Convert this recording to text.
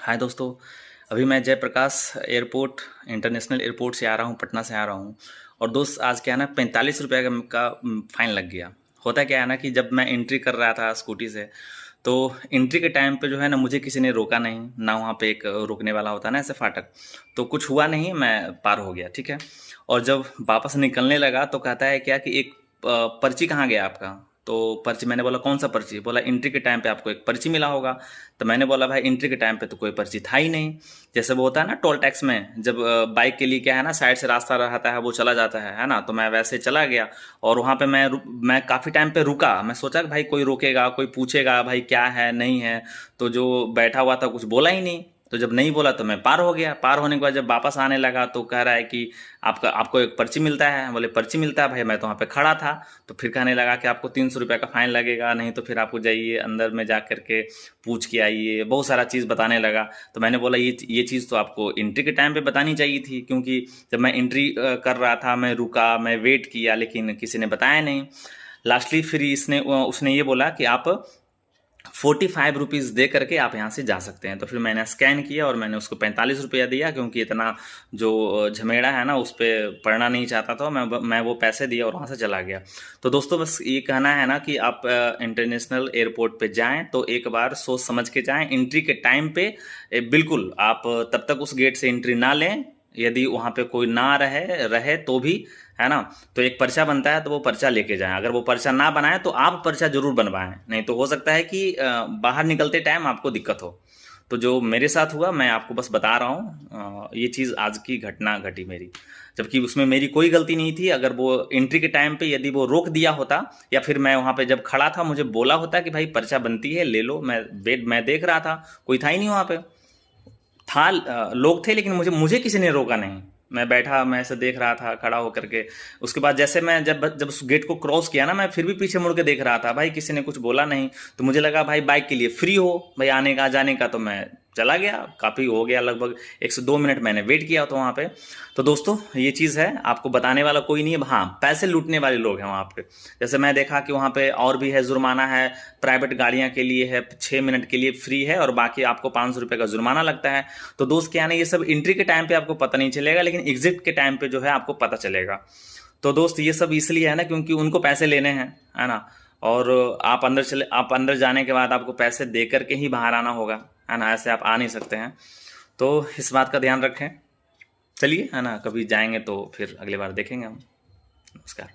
हाय दोस्तों। अभी मैं जयप्रकाश एयरपोर्ट इंटरनेशनल एयरपोर्ट से आ रहा हूँ, पटना से आ रहा हूँ। और दोस्त आज क्या है ना, 45 रुपये का फ़ाइन लग गया। होता क्या है ना कि जब मैं एंट्री कर रहा था स्कूटी से, तो एंट्री के टाइम पे जो है ना, मुझे किसी ने रोका नहीं ना। वहाँ पे एक रुकने वाला होता है ना, ऐसे फाटक, तो कुछ हुआ नहीं, मैं पार हो गया, ठीक है। और जब वापस निकलने लगा तो कहता है क्या कि एक पर्ची कहाँ गया आपका। तो पर्ची, मैंने बोला कौन सा पर्ची, बोला एंट्री के टाइम पे आपको एक पर्ची मिला होगा। तो मैंने बोला भाई एंट्री के टाइम पे तो कोई पर्ची था ही नहीं। जैसे वो होता है ना टोल टैक्स में, जब बाइक के लिए क्या है ना, साइड से रास्ता रहता है, वो चला जाता है ना। तो मैं वैसे चला गया और वहाँ पे मैं काफ़ी टाइम पे रुका। मैं सोचा कि भाई कोई रोकेगा, कोई पूछेगा भाई क्या है नहीं है। तो जो बैठा हुआ था कुछ बोला ही नहीं। तो जब नहीं बोला तो मैं पार हो गया। पार होने के बाद जब वापस आने लगा तो कह रहा है कि आपको एक पर्ची मिलता है। बोले पर्ची मिलता है भाई, मैं तो वहाँ पे खड़ा था। तो फिर कहने लगा कि आपको 300 रुपये का फाइन लगेगा, नहीं तो फिर आपको जाइए अंदर में जा करके पूछ के आइए, बहुत सारा चीज़ बताने लगा। तो मैंने बोला ये चीज़ तो आपको एंट्री के टाइम पे बतानी चाहिए थी, क्योंकि जब मैं एंट्री कर रहा था, मैं रुका, मैं वेट किया, लेकिन किसी ने बताया नहीं। लास्टली फिर उसने ये बोला कि आप 45 रुपीज़ दे करके आप यहाँ से जा सकते हैं। तो फिर मैंने स्कैन किया और मैंने उसको 45 रुपया दिया, क्योंकि इतना जो झमेड़ा है ना उस पर पड़ना नहीं चाहता था। मैं वो पैसे दिया और वहाँ से चला गया। तो दोस्तों बस ये कहना है ना कि आप इंटरनेशनल एयरपोर्ट पे जाएं तो एक बार सोच समझ के जाएं। एंट्री के टाइम पे बिल्कुल आप तब तक उस गेट से एंट्री ना लें। यदि वहाँ पे कोई ना रहे रहे तो भी, है ना, तो एक पर्चा बनता है, तो वो पर्चा लेके जाएं। अगर वो पर्चा ना बनाए तो आप पर्चा जरूर बनवाएं, नहीं तो हो सकता है कि बाहर निकलते टाइम आपको दिक्कत हो। तो जो मेरे साथ हुआ मैं आपको बस बता रहा हूँ। ये चीज़ आज की घटना घटी मेरी, जबकि उसमें मेरी कोई गलती नहीं थी। अगर वो एंट्री के टाइम पे यदि वो रोक दिया होता, या फिर मैं वहाँ पे जब खड़ा था मुझे बोला होता कि भाई पर्चा बनती है ले लो, मैं देख रहा था, कोई था ही नहीं वहाँ पे। था लोग थे, लेकिन मुझे किसी ने रोका नहीं। मैं बैठा, मैं ऐसे देख रहा था खड़ा होकर के। उसके बाद जैसे मैं जब जब उस गेट को क्रॉस किया ना, मैं फिर भी पीछे मुड़ के देख रहा था, भाई किसी ने कुछ बोला नहीं। तो मुझे लगा भाई बाइक के लिए फ्री हो भाई, आने का जाने का। तो मैं चला गया। काफ़ी हो गया, लगभग 102 मिनट मैंने वेट किया तो वहाँ पे। तो दोस्तों ये चीज़ है, आपको बताने वाला कोई नहीं है। हाँ, पैसे लूटने वाले लोग हैं वहाँ पे। जैसे मैं देखा कि वहाँ पे और भी है, जुर्माना है। प्राइवेट गाड़ियाँ के लिए है 6 मिनट के लिए फ्री है, और बाकी आपको 500 रुपये का जुर्माना लगता है। तो दोस्त क्या है ना, ये सब एंट्री के टाइम पे आपको पता नहीं चलेगा, लेकिन एग्जिट के टाइम पे जो है आपको पता चलेगा। तो दोस्त ये सब इसलिए है ना, क्योंकि उनको पैसे लेने हैं, है ना। और आप अंदर जाने के बाद आपको पैसे दे करके ही बाहर आना होगा, है ना। ऐसे आप आ नहीं सकते हैं। तो इस बात का ध्यान रखें। चलिए, है ना, कभी जाएंगे तो फिर अगली बार देखेंगे हम। नमस्कार।